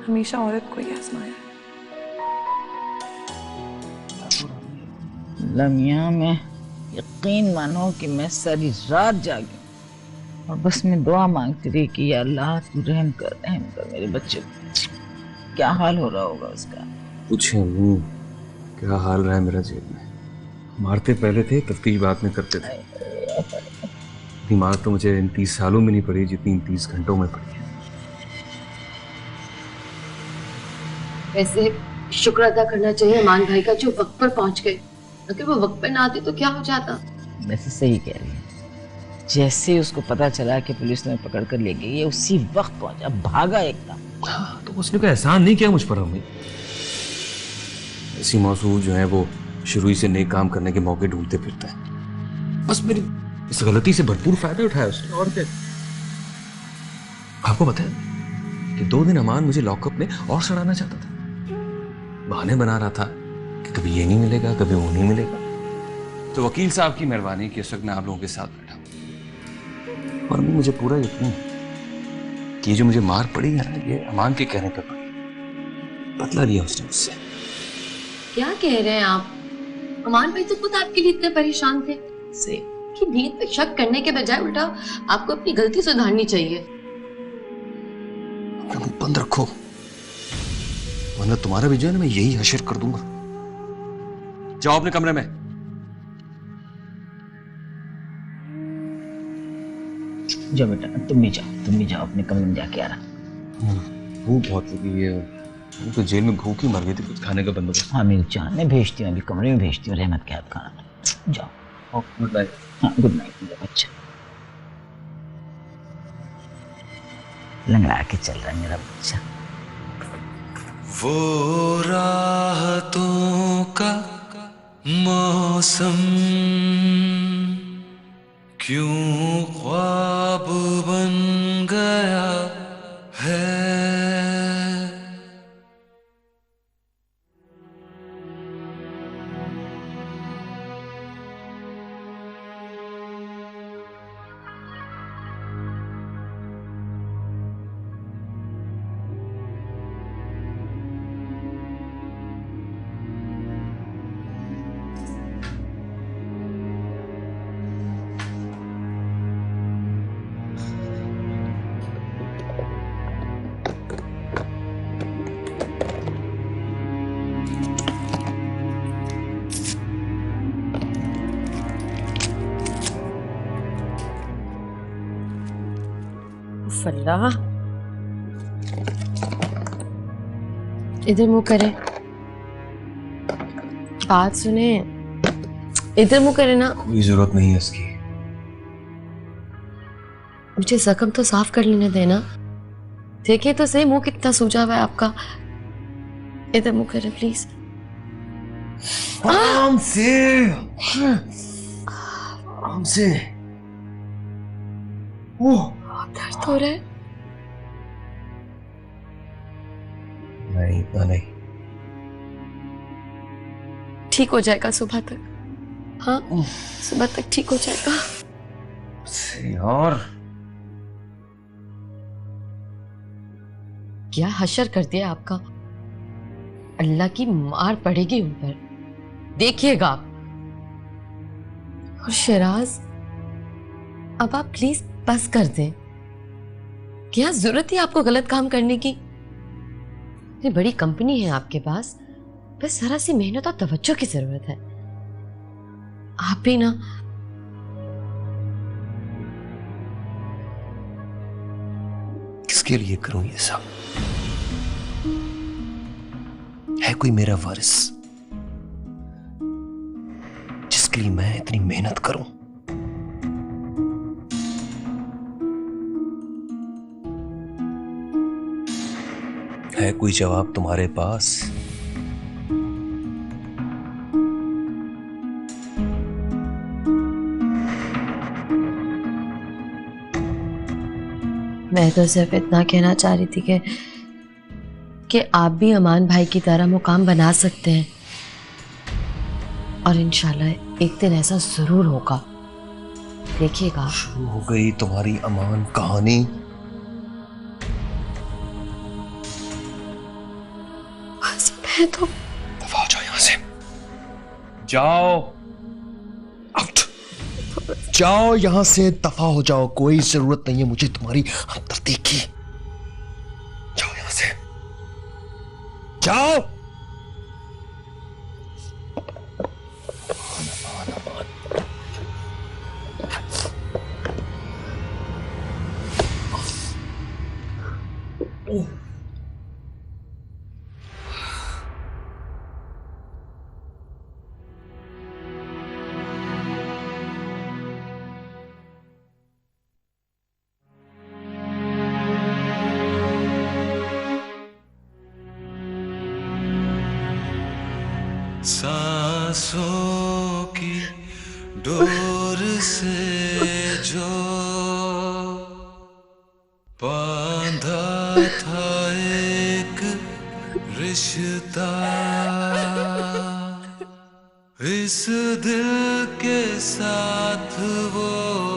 हमेशा औरत को ही आजमाया है। लम्या मैं यकीन मानो कि मैं सारी रात जागी और बस मैं दुआ मांगती रही कि या अल्लाह तू रहम कर मेरे बच्चे को। क्या हाल हो रहा होगा उसका। पूछे अम्मी, क्या हाल रहा है मेरा जेल में। मारते पहले थे, तफ्तीश बाद में करते थे। इतनी मार तो मुझे इन 30 सालों में नहीं पड़ी जितनी इन 30 घंटों में पड़ी है। वैसे शुक्र अदा करना चाहिए अमान भाई का, जो वक्त पर पहुंच गए। अगर वो वक्त पर ना आते तो क्या हो जाता। वैसे सही कह रही है। जैसे उसको पता चला कि पुलिस ने पकड़ कर ले गई, ये उसी वक्त पहुंचा, भागा एकदम। हाँ, तो उसने कोई एहसान नहीं किया मुझ पर अम्मी। ऐसी मौसूद जो है वो शुरू ही से नेक काम करने के मौके ढूंढते फिरता है। बस मेरी इस गलती से भरपूर फायदा उठाया उसने, और क्या। आपको पता है कि 2 दिन अमान मुझे लॉकअप में और सड़ाना चाहता था। बहाने बना रहा था कि कभी ये नहीं मिलेगा, कभी वो नहीं मिलेगा। तो वकील साहब की मेहरबानी कि इस वक्त मैं आप लोगों के साथ बैठा। और मुझे पूरा यकीन है कि ये जो मुझे मार पड़ी है ना, ये अमान के कहने पर पड़ी। बदला लिया उसने मुझसे। क्या कह रहे हैं आप? अमान भाई तो खुद आपके लिए इतने परेशान थे कि नीयत पे शक करने के बजाय उल्टा आपको अपनी गलती सुधारनी चाहिए। अपना मुंह बंद रखो, वरना तुम्हारा भी जो है ना मैं यही हशर कर दूंगा। जाओ अपने कमरे में। जाओ बेटा, तुम भी जाओ अपने कमरे में जाके आ रहा। भूख बहुत लगी है। वो तो जेल में भूख ही मर गई थी, कुछ खाने का बंदोबस्त। हाँ मेरी जान, मैं भेजती हूँ, अभी कमरे में भेजती हूँ रहमत के हाथ खाना। जाओ। Good night. हाँ गुड नाइट मेरा बच्चा। लंगड़ा के चल रहा है मेरा बच्चा। वो राहतों का मौसम क्यों ख्वाब बन गया है। अल्लाह, इधर मुंह करे, बात सुने। इधर मुंह करे ना। कोई जरूरत नहीं है इसकी। मुझे जख्म तो साफ कर लेने देना। देखिए तो सही मुंह कितना सूजा हुआ है आपका। इधर मुंह करे प्लीज। आराम से, आराम से। ओह, दर्द हो रहा है। नहीं इतना नहीं। ठीक हो जाएगा सुबह तक। हाँ सुबह तक ठीक हो जाएगा। यार क्या हशर कर दिया आपका। अल्लाह की मार पड़ेगी उन पर, देखिएगा आप। और शिराज, अब आप प्लीज बस कर दें। क्या जरूरत है आपको गलत काम करने की। इतनी बड़ी कंपनी है आपके पास, बस जरा सी मेहनत और तवज्जो की जरूरत है। आप भी ना। किसके लिए करूं ये सब? है कोई मेरा वारिस जिसके लिए मैं इतनी मेहनत करूं? है कोई जवाब तुम्हारे पास? मैं तो सिर्फ इतना कहना चाह रही थी कि आप भी अमान भाई की तरह मुकाम बना सकते हैं, और इंशाल्लाह एक दिन ऐसा जरूर होगा, देखिएगा। शुरू हो गई तुम्हारी अमान कहानी। है तो दफा हो जाओ यहाँ से, जाओ आउट, जाओ यहां से, दफा हो जाओ। कोई जरूरत नहीं है मुझे तुम्हारी हमदर्दी की। जाओ यहां से, जाओ। सांसों की डोर से जो बांधा था एक रिश्ता, इस दिल के साथ वो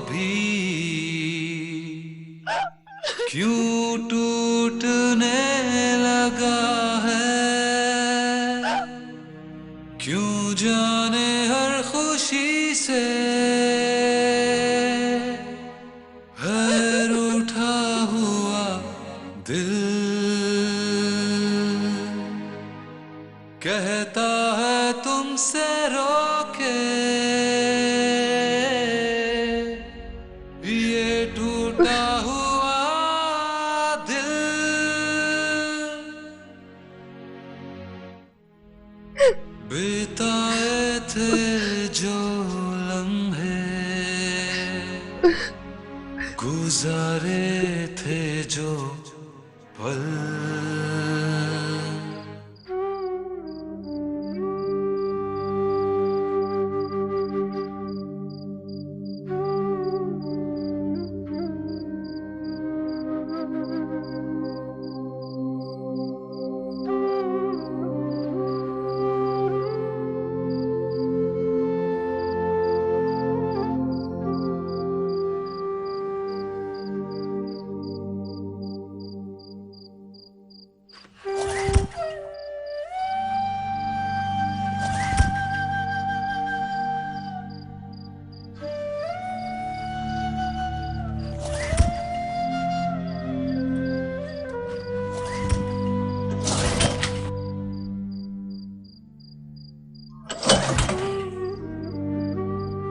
भी क्यों टूटने लगा है, क्यों जाने हर खुशी से है रूठा हुआ दिल, कहता है तुमसे रोके ये टूटा हुआ दिल। बिताए थे जो लम्हे, गुजारे थे जो पल,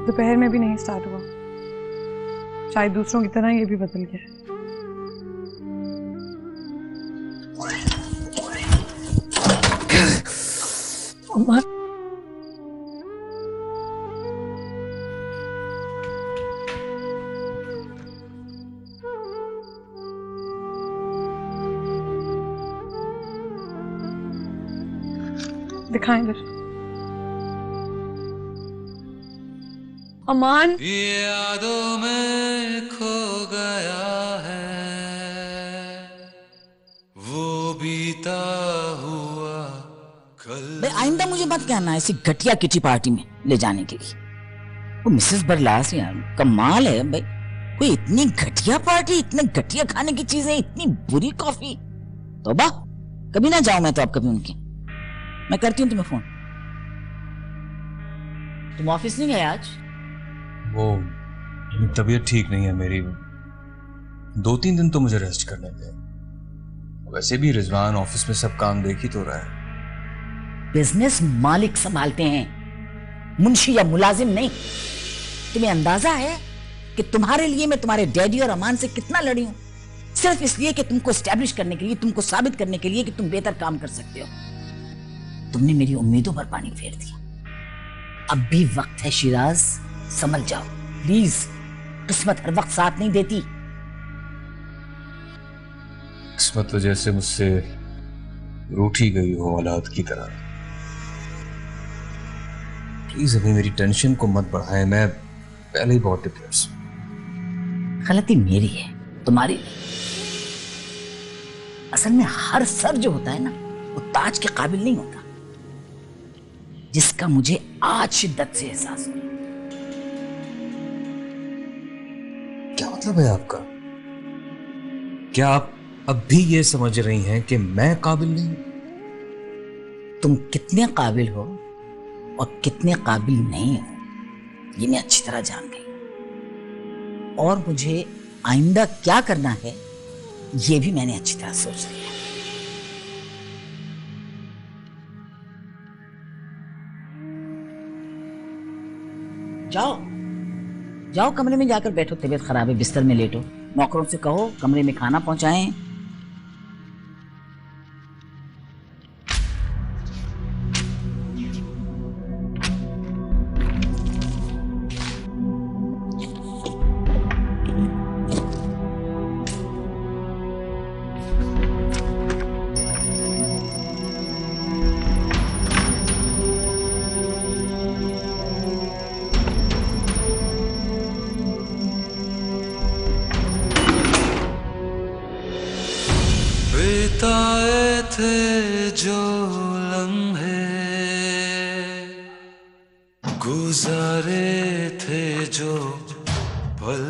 दोपहर में भी नहीं स्टार्ट हुआ, शायद दूसरों की तरह ये भी बदल गया है। अम्मा, दिखाएं इधर। अमान, यादों में खो गया है वो बीता हुआ कल। आइंदा मुझे मत कहना ऐसी घटिया किटी पार्टी में ले जाने के लिए। वो मिसेस बरलास यार कमाल है भाई, कोई इतनी घटिया पार्टी, इतने घटिया खाने की चीजें, इतनी बुरी कॉफी। तौबा, कभी ना जाऊं मैं तो अब कभी उनके। मैं करती हूँ तुम्हें फोन। तुम ऑफिस नहीं गए आज? वो तबीयत ठीक नहीं है मेरी, 2-3 दिन तो मुझे रेस्ट करने दे। वैसे भी रिजवान ऑफिस में सब काम देख ही तो रहा है। बिजनेस मालिक संभालते हैं, मुंशी या मुलाजिम नहीं। तुम्हें अंदाजा है कि तुम्हारे लिए मैं तुम्हारे डैडी और अमान से कितना लड़ी हूं, सिर्फ इसलिए कि तुमको एस्टैब्लिश करने के लिए, तुमको साबित करने के लिए कि तुम बेहतर काम कर सकते हो। तुमने मेरी उम्मीदों पर पानी फेर दिया। अब भी वक्त है शिराज, समझ जाओ प्लीज। किस्मत हर वक्त साथ नहीं देती। किस्मत तो जैसे मुझसे रूठी गई हो औलाद की तरह। प्लीज अभी मेरी टेंशन को मत बढ़ाएं, मैं पहले ही बहुत डिप्रेस हूं। गलती मेरी है, तुम्हारी नहीं। असल में हर सर जो होता है ना, वो ताज के काबिल नहीं होता, जिसका मुझे आज शिद्दत से एहसास हो। क्या मतलब है आपका? क्या आप अब भी ये समझ रही हैं कि मैं काबिल नहीं? तुम कितने काबिल हो और कितने काबिल नहीं हो ये मैं अच्छी तरह जान गई, और मुझे आइंदा क्या करना है ये भी मैंने अच्छी तरह सोच लिया। जाओ जाओ कमरे में जाकर बैठो, तबीयत खराब है, बिस्तर में लेटो, नौकरों से कहो कमरे में खाना पहुंचाएं। बिताए थे जो लम्हे, गुजारे थे जो पल,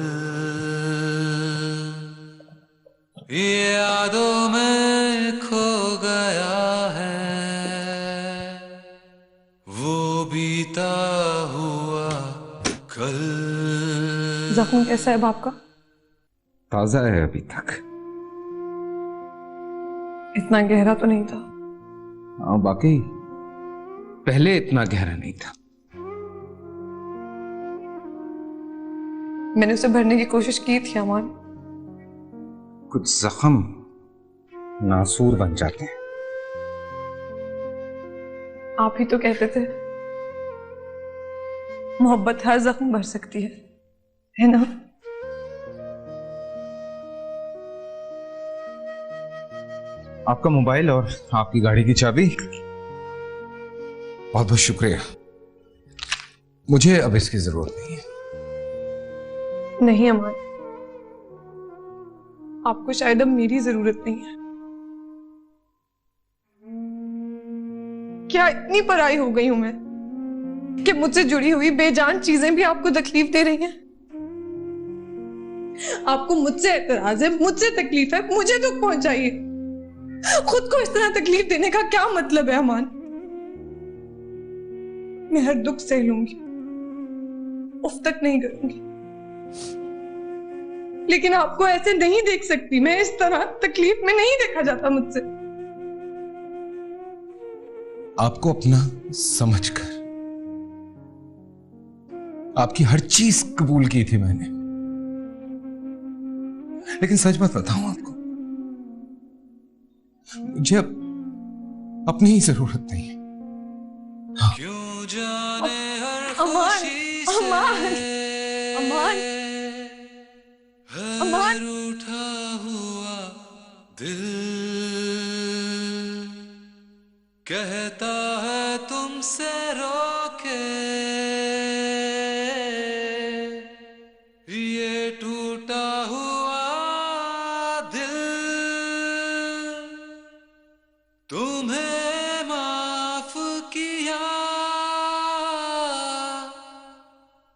यादों में खो गया है वो बीता हुआ कल। जख्म कैसा है बाप का? ताजा है अभी तक। इतना गहरा तो नहीं था। हाँ बाकी पहले इतना गहरा नहीं था। मैंने उसे भरने की कोशिश की थी अमान। कुछ जख्म नासूर बन जाते हैं। आप ही तो कहते थे मोहब्बत हर जख्म भर सकती है ना? आपका मोबाइल और आपकी गाड़ी की चाबी। बहुत बहुत शुक्रिया, मुझे अब इसकी जरूरत नहीं है। नहीं अमान, आपको शायद अब मेरी जरूरत नहीं है। क्या इतनी पराई हो गई हूं मैं कि मुझसे जुड़ी हुई बेजान चीजें भी आपको तकलीफ दे रही हैं? आपको मुझसे एतराज है, मुझसे तकलीफ है, मुझे दुख पहुंचाइए। खुद को इस तरह तकलीफ देने का क्या मतलब है अमान? मैं हर दुख सह लूंगी, उफ तक नहीं करूंगी, लेकिन आपको ऐसे नहीं देख सकती। मैं इस तरह तकलीफ में नहीं देखा जाता मुझसे। आपको अपना समझकर आपकी हर चीज कबूल की थी मैंने, लेकिन सच बात बताऊं आपको, मुझे अब अपनी ही जरूरत नहीं है। हाँ। क्यों जाने हर अमान, खुशी से अमान, अमान, अमान, हर उठा हुआ दिल कहता है तुमसे रोके ये टूटा हुआ दिल तुम्हें माफ किया,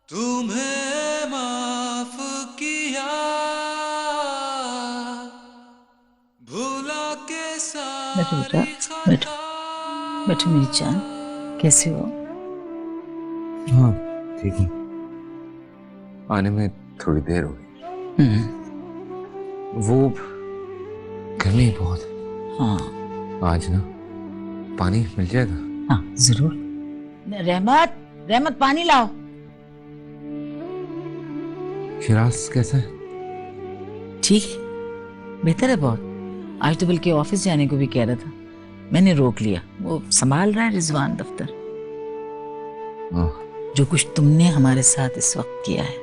तुम्हें माफ किया, भूला के बैठो बेटा, सारी बैठो बैठो मेरी जान, कैसे हो? हाँ ठीक हूँ, आने में थोड़ी देर हो गई। वो गर्मी बहुत है। हाँ आज ना पानी मिल जाएगा? हाँ जरूर। रहमत, रहमत पानी लाओ। शिराज कैसा है? ठीक है, बेहतर है बहुत। आज तो बल्कि ऑफिस जाने को भी कह रहा था, मैंने रोक लिया। वो संभाल रहा है रिजवान दफ्तर। जो कुछ तुमने हमारे साथ इस वक्त किया है,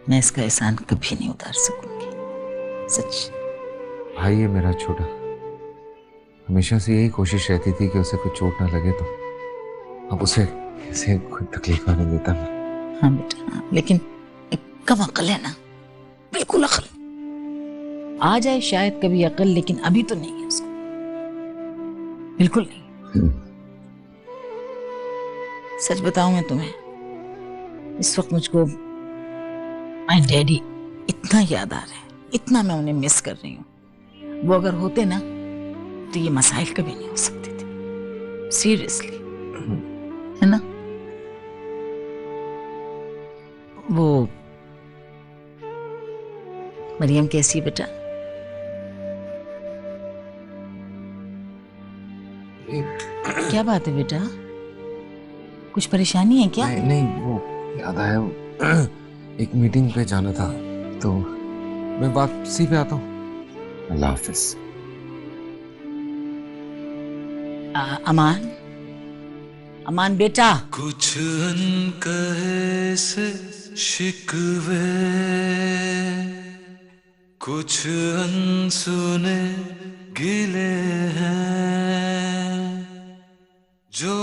मैं इसका एहसान कभी नहीं उतार सकूंगी, सच। भाई है मेरा छोटा, हमेशा से यही कोशिश रहती थी कि उसे कुछ चोट ना लगे, तो अब उसे कैसे कोई तकलीफ आने देता मैं। हाँ बेटा, हाँ, लेकिन एक कम अकल है ना, बिल्कुल अकल आ जाए शायद कभी अकल, लेकिन अभी तो नहीं है उसको, बिल्कुल नहीं। सच बताऊं मैं तुम्हें, इस वक्त मुझको माय डैडी इतना याद आ रहे हैं, इतना मैं उन्हें मिस कर रही हूँ। वो अगर होते ना तो ये मसाइल कभी नहीं हो सकते थे। सीरियसली, है ना? वो मरियम कैसी है बेटा? क्या बात है बेटा, कुछ परेशानी है क्या? नहीं नहीं, वो याद आया, वो एक मीटिंग पे जाना था तो मैं वापसी पे आता हूँ। अल्लाह हाफिज। अमान, अमान बेटा। कुछ अनकहे से शिकवे, कुछ अनसुने गिले हैं, जो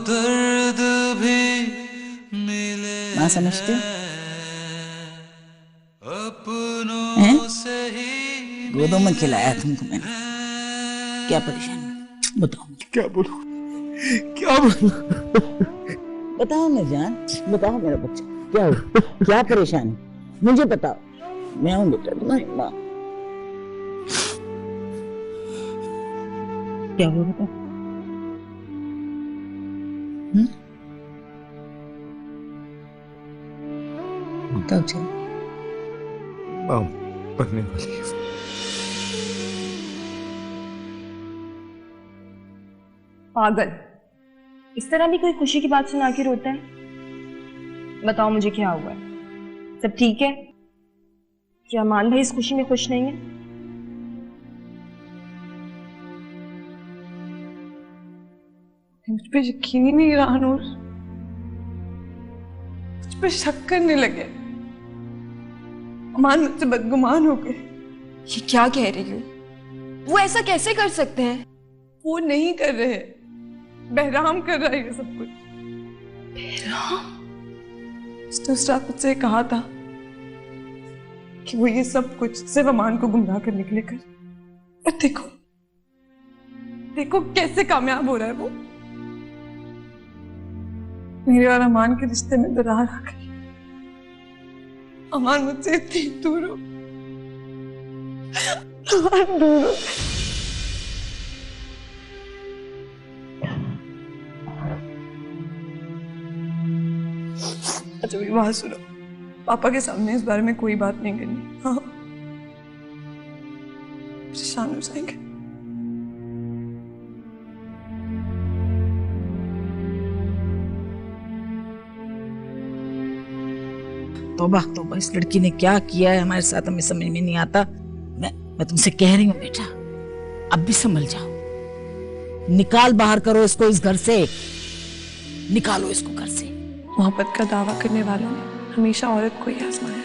दर्द भी मिले माँ समझते हो? अपनों से ही गोदों में खिलाया तुमको मैंने, क्या परेशानी बताओ? क्या बोलूं, क्या बोलूं? बताओ ना जान, बताओ मेरा बच्चा, क्या हो, क्या परेशानी मुझे बताओ, मैं हूँ बेटा तुम्हारी माँ। क्या हुआ बताओ? बताओ चल। मां बनने वाली है। पागल, इस तरह भी कोई खुशी की बात सुना के रोता है? बताओ मुझे क्या हुआ है? सब ठीक है? क्या अमान भाई इस खुशी में खुश नहीं है? मुझ पे यकीन ही नहीं रहा नूर, मुझ पे शक करने लगे। अमान मुझसे बदगुमान हो गए। ये क्या कह रही हो? वो ऐसा कैसे कर सकते हैं? वो नहीं कर रहे, बहराम कर रहा है ये सब कुछ। उसने उस रात मुझसे कहा था कि वो ये सब कुछ सिर्फ अमान को गुमराह करने के लिए कर, और देखो देखो कैसे कामयाब हो रहा है वो। मेरे और अमान के रिश्ते में दरार आ गई। अमान मुझसे इतनी दूर हो, अमान दूर हो। अच्छा मेरी बात सुनो, पापा के सामने इस बारे में कोई बात नहीं करनी। हाँ, परेशान हो जाएंगे। तौबा तौबा, इस लड़की ने क्या किया है हमारे साथ, हमें समझ में नहीं आता। मैं तुमसे कह रही हूँ बेटा, अब भी संभल जाओ, निकाल बाहर करो इसको इस घर से, निकालो इसको घर से। मोहब्बत का दावा करने वालों ने हमेशा औरत को ही आजमाया।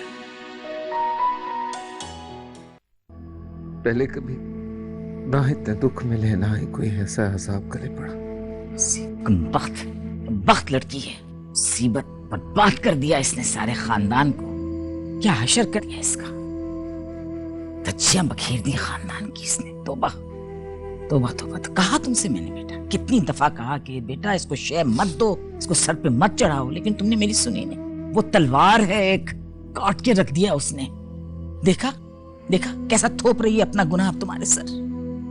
पहले कभी ना इतने दुख मिले, ना ही कोई ऐसा अजाब गले पड़ा। बख्त लड़की है, मुसीबत बर्बाद कर दिया इसने सारे खानदान को। क्या हशर कर दिया इसका, धज्जियां बखेर दी खानदान की इसने। तौबा तौबा तौबा। तो कहा तुमसे मैंने बेटा, कितनी दफा कहा कि बेटा इसको शय मत दो, इसको सर पे मत चढ़ाओ, लेकिन तुमने मेरी सुनी नहीं। वो तलवार है एक, काट के रख दिया उसने। देखा देखा कैसा थोप रही है अपना गुनाह अब तुम्हारे सर।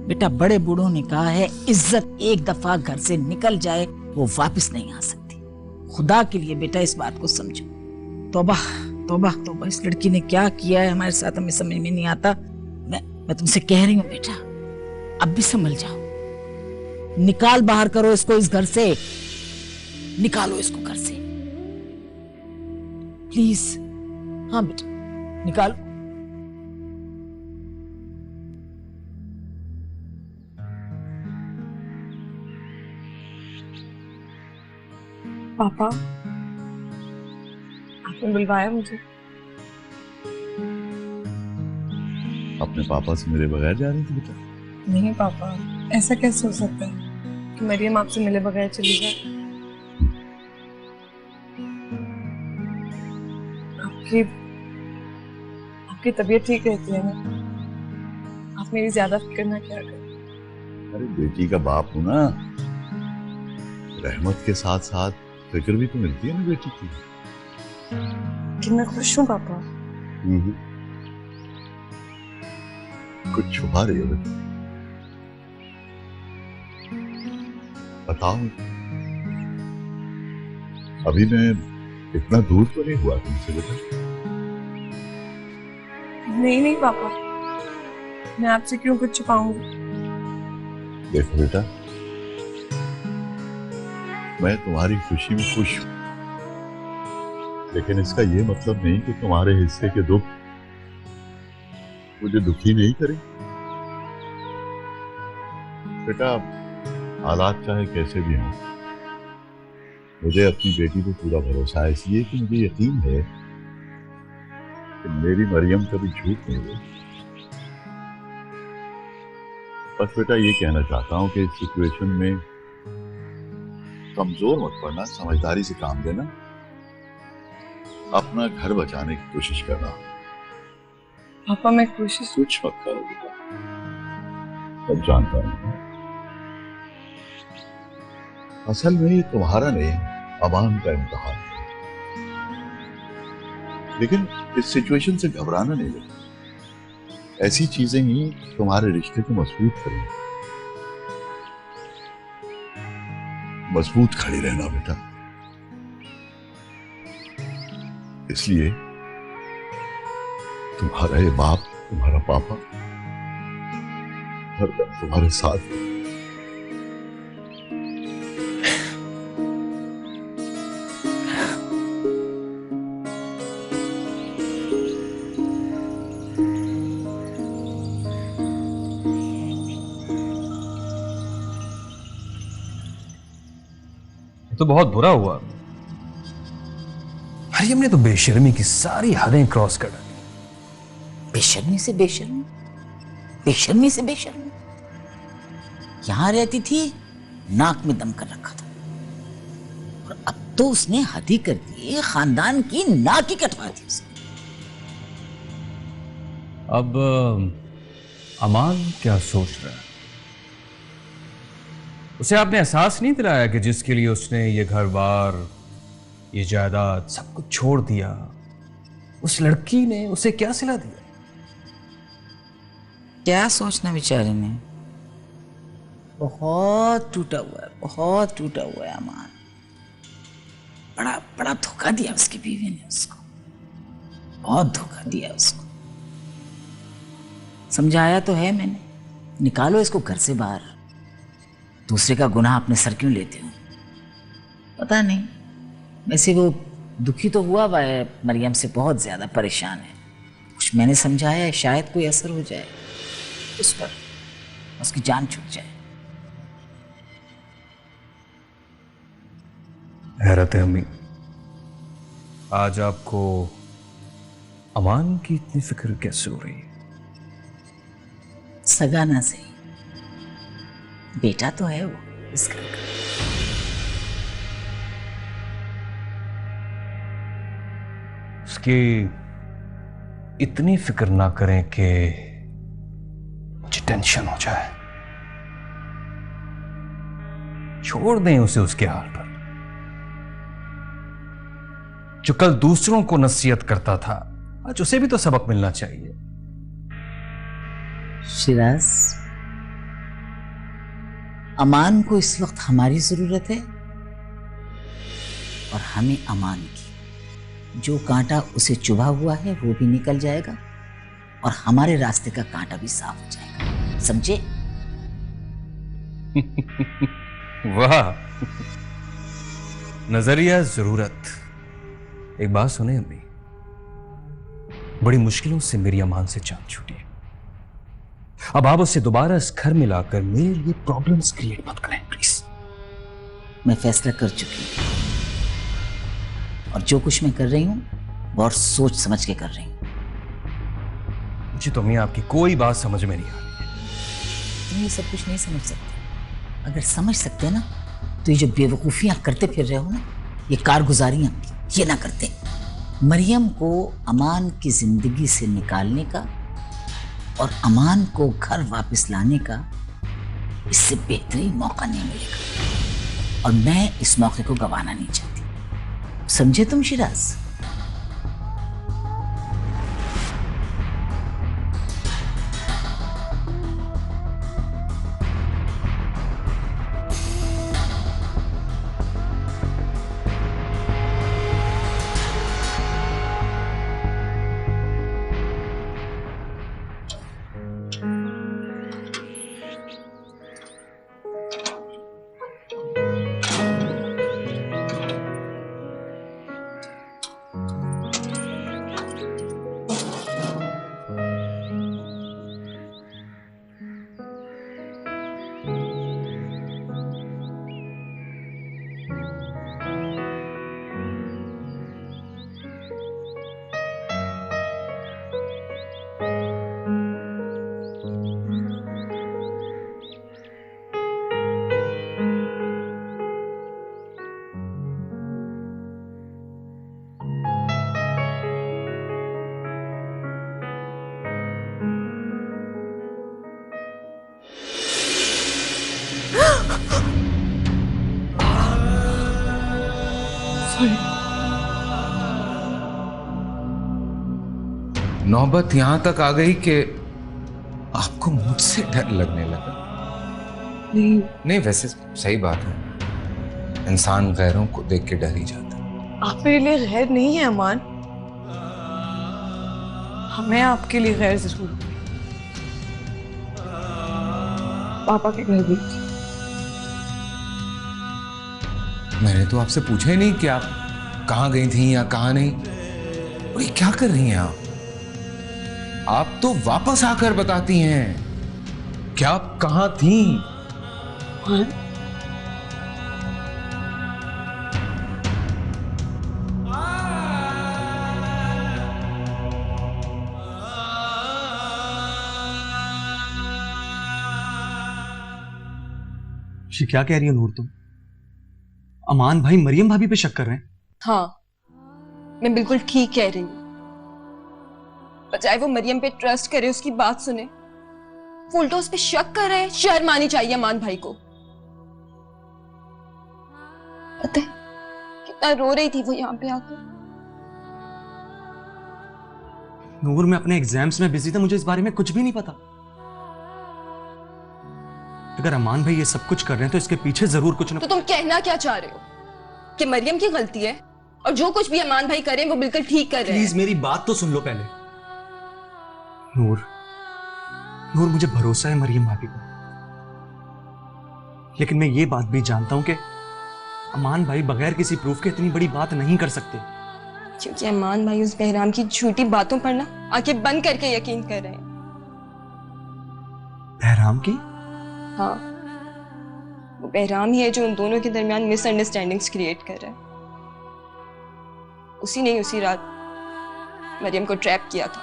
बेटा बड़े बूढ़ों ने कहा है, इज्जत एक दफा घर से निकल जाए वो वापस नहीं आ सकती। खुदा के लिए बेटा इस बात को समझो। तौबा तौबा तौबा, इस लड़की ने क्या किया है हमारे साथ, हमें समझ में नहीं आता। मैं तुमसे कह रही हूँ बेटा, अब भी संभल जाओ, निकाल बाहर करो इसको इस घर से, निकालो इसको घर से प्लीज। हाँ बेटा निकालो। पापा, आपने बुलवाया मुझे? अपने पापा से मिले बगैर जा रही थी बेटा? नहीं पापा, ऐसा कैसे हो सकता है कि मरियम आपसे मिले बगैर चली जाए? आपकी तबीयत ठीक रहती है ना? आप मेरी ज्यादा फिक्र ना किया करें। अरे बेटी का बाप हूं ना, रहमत के साथ साथ फिक्र भी तो मिलती है ना बेटी की। कि मैं खुश हूँ पापा। कुछ छुपा रही हो बेटा? बताओ, अभी मैं इतना दूर तो नहीं हुआ तुमसे बेटा? नहीं पापा, मैं आपसे क्यों कुछ छुपाऊंगी? देखो बेटा, मैं तुम्हारी खुशी में खुश हूं, लेकिन इसका ये मतलब नहीं कि तुम्हारे हिस्से के दुख मुझे दुखी नहीं करे। बेटा, हालात चाहे कैसे भी हों, मुझे अपनी बेटी पे पूरा भरोसा है, इसलिए कि मुझे यकीन है कि मेरी मरियम कभी झूठ नहीं बोलेगी। बस बेटा ये कहना चाहता हूं कि इस सिचुएशन में कमजोर मत पड़ना, समझदारी से काम लेना, अपना घर बचाने की कोशिश करना। पापा मैं कोशिश कुछ मत करो बेटा, सब जानता हूं। असल में ये तुम्हारा नहीं, अमान का इम्तिहान है। लेकिन इस सिचुएशन से घबराना नहीं लगता। ऐसी चीजें ही तुम्हारे रिश्ते को मजबूत करेंगी। मजबूत खड़ी रहना बेटा। इसलिए तुम्हारा ये बाप, तुम्हारा पापा हर वक्त तुम्हारे साथ है। तो बहुत बुरा हुआ। मरियम ने तो बेशर्मी की सारी हदें क्रॉस कर डाली। बेशर्मी से बेशर्मी, बेशर्मी से बेशर्मी। यहां रहती थी, नाक में दम कर रखा था, और अब तो उसने हद ही कर दी, खानदान की नाक ही कटवा दी उसने। अब अमान क्या सोच रहा है? उसे आपने एहसास नहीं दिलाया कि जिसके लिए उसने ये घर बार, ये जायदाद सब कुछ छोड़ दिया, उस लड़की ने उसे क्या सिला दिया? क्या सोचना बेचारे ने, बहुत टूटा हुआ है, बहुत टूटा हुआ है अमान। बड़ा बड़ा धोखा दिया उसकी बीवी ने उसको, बहुत धोखा दिया उसको। समझाया तो है मैंने, निकालो इसको घर से बाहर। दूसरे का गुनाह अपने सर क्यों लेते हो? पता नहीं, वैसे वो दुखी तो हुआ है, मरियम से बहुत ज्यादा परेशान है। कुछ मैंने समझाया है, शायद कोई असर हो जाए उस पर, उसकी जान छूट जाए। हैरत है अम्मी, आज आपको अमान की इतनी फिक्र कैसे हो रही है? सगा ना सही, बेटा तो है वो इस घर का। उसकी इतनी फिक्र ना करें कि मुझे टेंशन हो जाए। छोड़ दें उसे उसके हाल पर। जो कल दूसरों को नसीहत करता था, आज उसे भी तो सबक मिलना चाहिए। शिराज, अमान को इस वक्त हमारी जरूरत है और हमें अमान की। जो कांटा उसे चुभा हुआ है वो भी निकल जाएगा और हमारे रास्ते का कांटा भी साफ हो जाएगा, समझे? वाह, नजरिया जरूरत। एक बात सुने अम्मी, बड़ी मुश्किलों से मेरी अमान से जान छूटी है। अब आप उसे दोबारा इस घर में लाकर मेरे लिए प्रॉब्लम्स क्रिएट मत करें प्लीज। मैं फैसला कर चुकी हूं और जो कुछ मैं कर रही हूं बहुत सोच समझ के कर रही हूं। मुझे तो अम्मी आपकी कोई बात समझ में नहीं आ रही है। तुम ये सब कुछ नहीं समझ सकते। अगर समझ सकते ना तो ये जो बेवकूफियां करते फिर रहे हो ना, ये कारगुजारियां, ये ना करते। मरियम को अमान की जिंदगी से निकालने का और अमान को घर वापस लाने का इससे बेहतरीन मौका नहीं मिलेगा और मैं इस मौके को गंवाना नहीं चाहती, समझे तुम शिराज? नौबत यहां तक आ गई कि आपको मुझसे डर लगने लगा। नहीं वैसे सही बात है, इंसान गैरों को देख के डर ही जाता है। आप मेरे लिए गैर नहीं है अमान, हमें आपके लिए गैर जरूर हुई। पापा के घर भी। मैंने तो आपसे पूछा ही नहीं कि आप कहां गई थी या कहां नहीं। और ये क्या कर रही हैं आप तो वापस आकर बताती हैं कि आप कहां थी। ये क्या कह रही हो नूर तुम? अमान भाई मरियम भाभी पे शक कर रहे हैं? हाँ, मैं बिल्कुल ठीक कह रही हूँ। बजाय वो मरियम पे ट्रस्ट करे, उसकी बात सुने, वो उल्टा उस पे शक कर रहे हैं। शर्म आनी चाहिए अमान भाई को। पता है कितना रो रही थी वो यहाँ पे आकर। नूर मैं अपने एग्जाम्स में बिजी था, मुझे इस बारे में कुछ भी नहीं पता। अगर अमान भाई ये सब कुछ कर रहे हैं तो इसके पीछे जरूर कुछ ना। तो तुम कहना क्या चाह रहे हो कि मरियम की गलती है और जो कुछ भी अमान भाई करें वो बिल्कुल ठीक कर रहे हैं? प्लीज मेरी बात तो सुन लो पहले। नूर मुझे भरोसा है मरियम भाभी को, लेकिन मैं ये बात भी जानता हूं कि अमान भाई बगैर किसी प्रूफ के इतनी बड़ी बात नहीं कर सकते। क्योंकि अमान भाई उस बहराम की झूठी बातों पर ना आंखें बंद करके यकीन कर रहे हैं। बहराम की? हाँ, वो बहराम ही है जो उन दोनों के दरमियान मिसअंडरस्टैंडिंग्स क्रिएट कर रहा है। उसी ने उसी रात मरियम को ट्रैप किया था।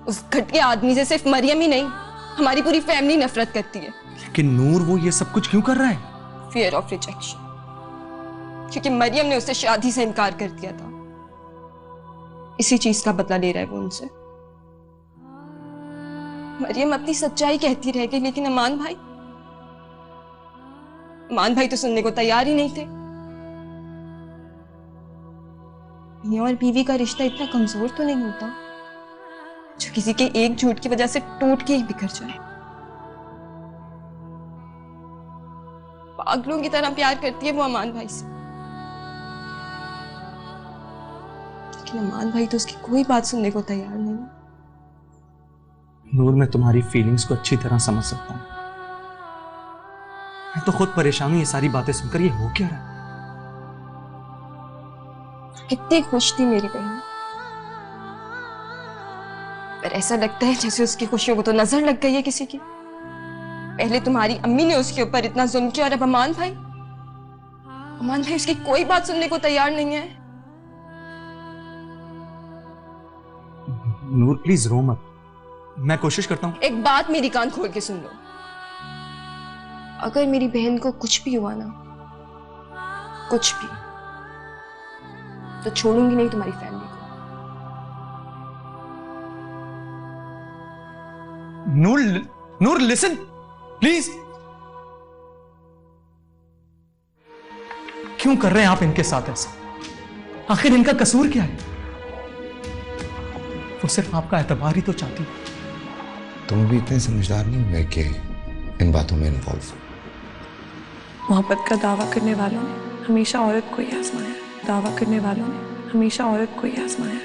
उस घटिया आदमी से सिर्फ मरियम ही नहीं, हमारी पूरी फैमिली नफरत करती है। लेकिन नूर वो ये सब कुछ क्यों कर रहा है? Fear of rejection. क्योंकि मरियम ने उससे शादी से इनकार कर दिया था। इसी चीज का बदला ले रहा है वो उनसे। मरियम अपनी सच्चाई कहती रह गई, लेकिन अमान भाई तो सुनने को तैयार ही नहीं थे। मियां और बीवी का रिश्ता इतना कमजोर तो नहीं होता जो किसी के एक झूठ की वजह से टूट के ही बिखर जाए। पागलों की तरह प्यार करती है वो अमान भाई से, लेकिन अमान भाई तो उसकी कोई बात सुनने को तैयार नहीं। नूर मैं तुम्हारी फीलिंग्स को अच्छी तरह समझ सकता हूं। मैं तो खुद परेशान हूं ये सारी बातें सुनकर। ये हो क्या रहा है? कितनी खुश थी मेरी बहन, पर ऐसा लगता है जैसे उसकी खुशियों को तो नजर लग गई है किसी की। पहले तुम्हारी अम्मी ने उसके ऊपर इतना जुल्म किया और अब अमान भाई उसकी कोई बात सुनने को तैयार नहीं है। नूर प्लीज रो मत, मैं कोशिश करता हूं। एक बात मेरी कान खोल के सुन लो, अगर मेरी बहन को कुछ भी हुआ ना, कुछ भी, तो छोड़ूंगी नहीं तुम्हारी फैमिली को। नूर लिसन प्लीज। क्यों कर रहे हैं आप इनके साथ ऐसा? आखिर इनका कसूर क्या है? वो सिर्फ आपका एतबार ही तो चाहती है। तुम भी इतने समझदार नहीं हुए कि इन बातों में इन्वॉल्व हो। मोहब्बत का दावा करने वालों ने हमेशा औरत को ही आजमाया। दावा करने वालों ने हमेशा औरत को ही आजमाया।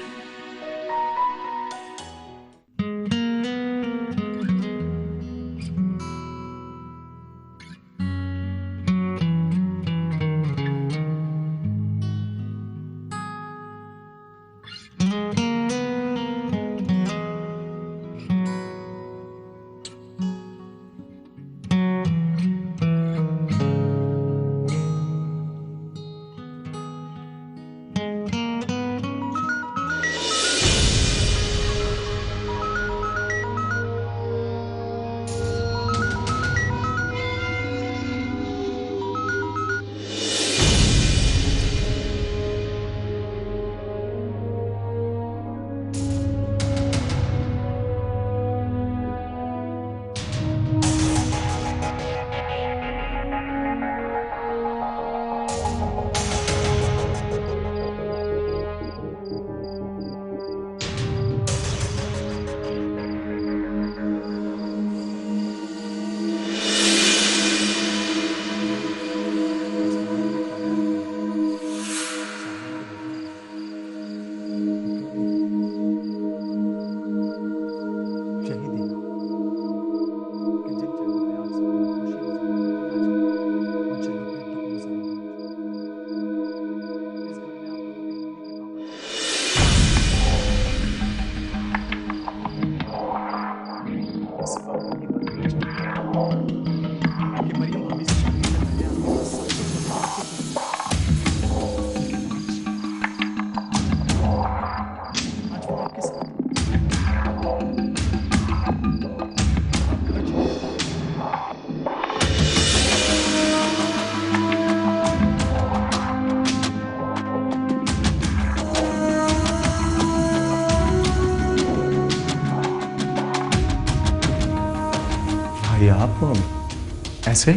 भाई आप ऐसे?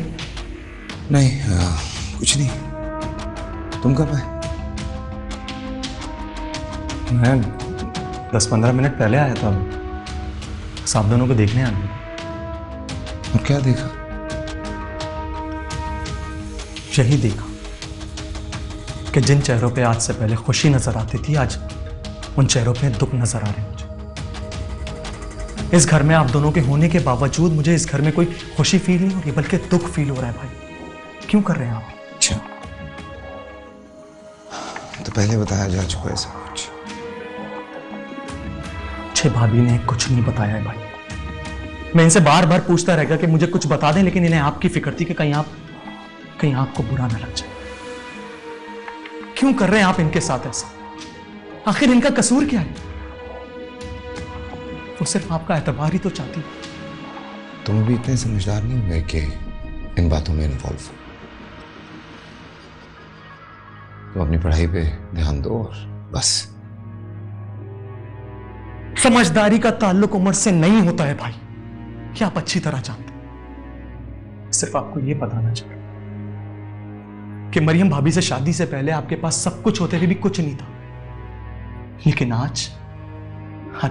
नहीं कुछ नहीं। तुम कब आए? मैं 10-15 मिनट पहले आया था, बस आप दोनों को देखने आ गया। और क्या देखा? यही देखा कि जिन चेहरों पे आज से पहले खुशी नजर आती थी, आज उन चेहरों पे दुख नजर आ रहे हैं मुझे। इस घर में आप दोनों के होने के बावजूद मुझे इस घर में कोई खुशी फील नहीं हो रही, बल्कि दुख फील हो रहा है। भाई क्यों कर रहे हैं आप? अच्छा, तो पहले बताया जा चुका है सब कुछ। छे भाभी ने कुछ नहीं बताया है भाई। मैं इनसे बार बार पूछता रहेगा कि मुझे कुछ बता दें, लेकिन इन्हें आपकी फिक्र थी कि कहीं आपको बुरा ना लग जाए। क्यों कर रहे हैं आप इनके साथ ऐसा? आखिर इनका कसूर क्या है? वो सिर्फ आपका एतबार ही तो चाहती है। तुम भी इतने समझदार नहीं हुए कि इन बातों में इन्वॉल्व हो। तो अपनी पढ़ाई पे ध्यान दो और बस। समझदारी का ताल्लुक उम्र से नहीं होता है भाई, क्या आप अच्छी तरह जानते हैं। सिर्फ आपको यह बताना चाहिए कि मरियम भाभी से शादी से पहले आपके पास सब कुछ होते हुए भी कुछ नहीं था, लेकिन आज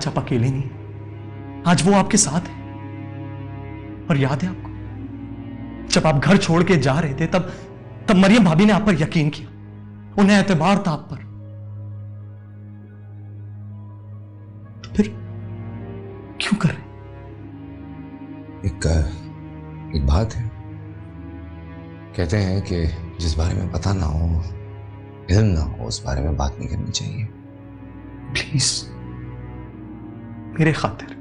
आप अकेले नहीं, आज वो आपके साथ है। और याद है आपको, जब आप घर छोड़ के जा रहे थे तब मरियम भाभी ने आप पर यकीन किया, उन्हें एतबार था आप पर। तो फिर क्यों कर रहे? एक बात है, कहते हैं कि जिस बारे में पता ना हो, इल्म ना हो, उस बारे में बात नहीं करनी चाहिए। प्लीज मेरे खातिर,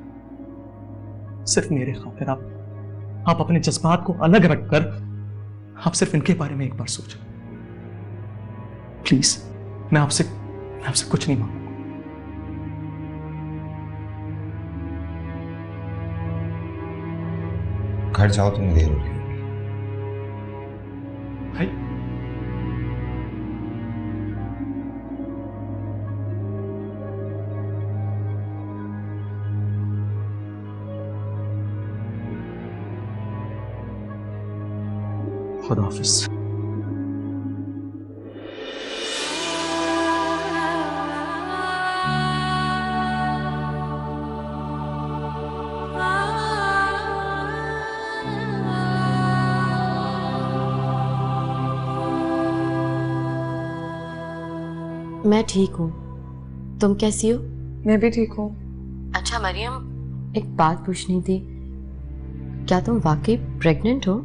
सिर्फ मेरे खातिर आप अपने जज्बात को अलग रखकर आप सिर्फ इनके बारे में एक बार सोचें। प्लीज, मैं आपसे कुछ नहीं मांगूंगा। घर जाओ, तुम्हें देर हो रही है। भाई खुदा हाफिज। मैं ठीक हूँ, तुम कैसी हो? मैं भी ठीक हूँ। अच्छा मरियम, एक बात पूछनी थी, क्या तुम वाकई प्रेग्नेंट हो?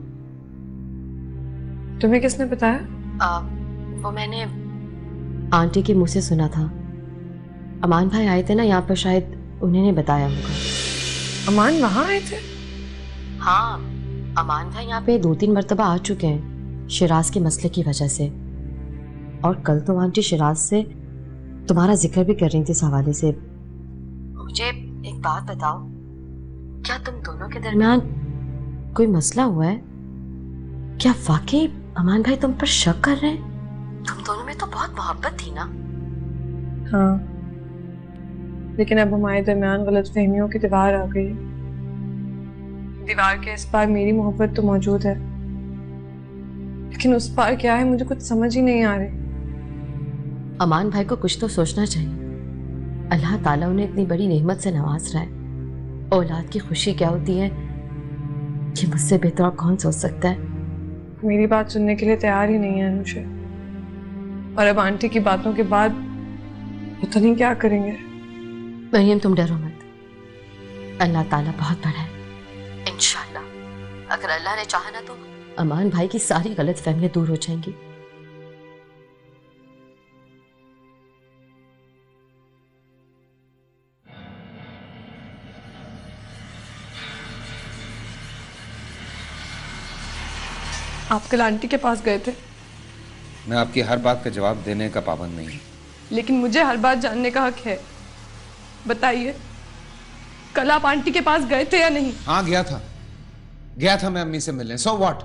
तुम्हें किसने बताया? वो मैंने आंटी के मुंह से सुना था। अमान भाई आए थे ना यहाँ पर, शायद उन्होंने बताया होगा। अमान वहाँ आए थे? हाँ, अमान भाई यहाँ पे 2-3 मरतबा आ चुके हैं शिराज के मसले की वजह से। और कल तो आंटी शिराज से तुम्हारा जिक्र भी कर रही थी इस हवाले से। मुझे एक बात बताओ, क्या तुम दोनों के दरमियान कोई मसला हुआ है? क्या वाकई अमान भाई तुम पर शक कर रहे हैं? तुम दोनों में तो बहुत मोहब्बत थी ना। हाँ, लेकिन अब हमारे दरमियान गलतफहमियों की दीवार आ गई। दीवार के इस पार मेरी मोहब्बत तो मौजूद है, लेकिन उस पार क्या है मुझे कुछ समझ ही नहीं आ रही। अमान भाई को कुछ तो सोचना चाहिए। अल्लाह ताला उन्हें इतनी बड़ी नेमत से नवाज रहा है। औलाद की खुशी क्या होती है कि मुझसे बेहतर कौन सोच सकता है। मेरी बात सुनने के लिए तैयार ही नहीं है अनुषा, और अब आंटी की बातों के बाद पता नहीं क्या करेंगे। मरियम तुम डरो मत, अल्लाह ताला बहुत बड़ा है। इंशाल्लाह अगर अल्लाह ने चाहा ना तो अमान भाई की सारी गलत फहमियां दूर हो जाएंगी। आप कल आंटी के पास गए थे। मैं आपकी हर बात का जवाब देने का पाबंद नहीं हूं, लेकिन मुझे हर बात जानने का हक है। बताइए, कल आप आंटी के पास गए थे या नहीं? हाँ गया था मैं अम्मी से मिलने। So what?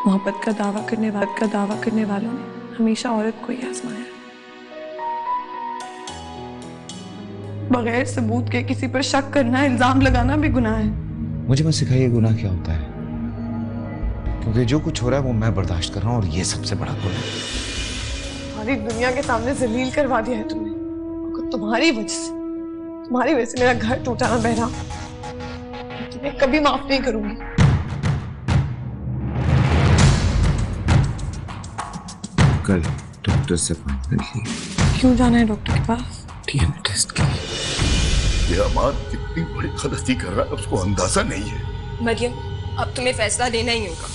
मोहब्बत का दावा करने वालों ने हमेशा औरत को ही आजमाया। बगैर सबूत के किसी पर शक करना, इल्जाम लगाना भी गुनाह है। मुझे मत सिखाइए गुनाह क्या होता है, क्योंकि जो कुछ हो रहा है वो मैं बर्दाश्त कर रहा हूँ और ये सबसे बड़ा गुनाह है। सारी दुनिया के सामने जलील करवा दिया है तुमने। तुम्हारी वजह से मेरा घर टूटा ना बहरा, तुम्हें कभी माफ नहीं करूंगी। कल डॉक्टर से बात कर ली। क्यों जाना है डॉक्टर के पास? डीएनए टेस्ट के लिए। ये अमान कितनी बड़ी गलती कर रहा है उसको अंदाजा नहीं है। मरियम, अब तुम्हें फैसला लेना ही होगा।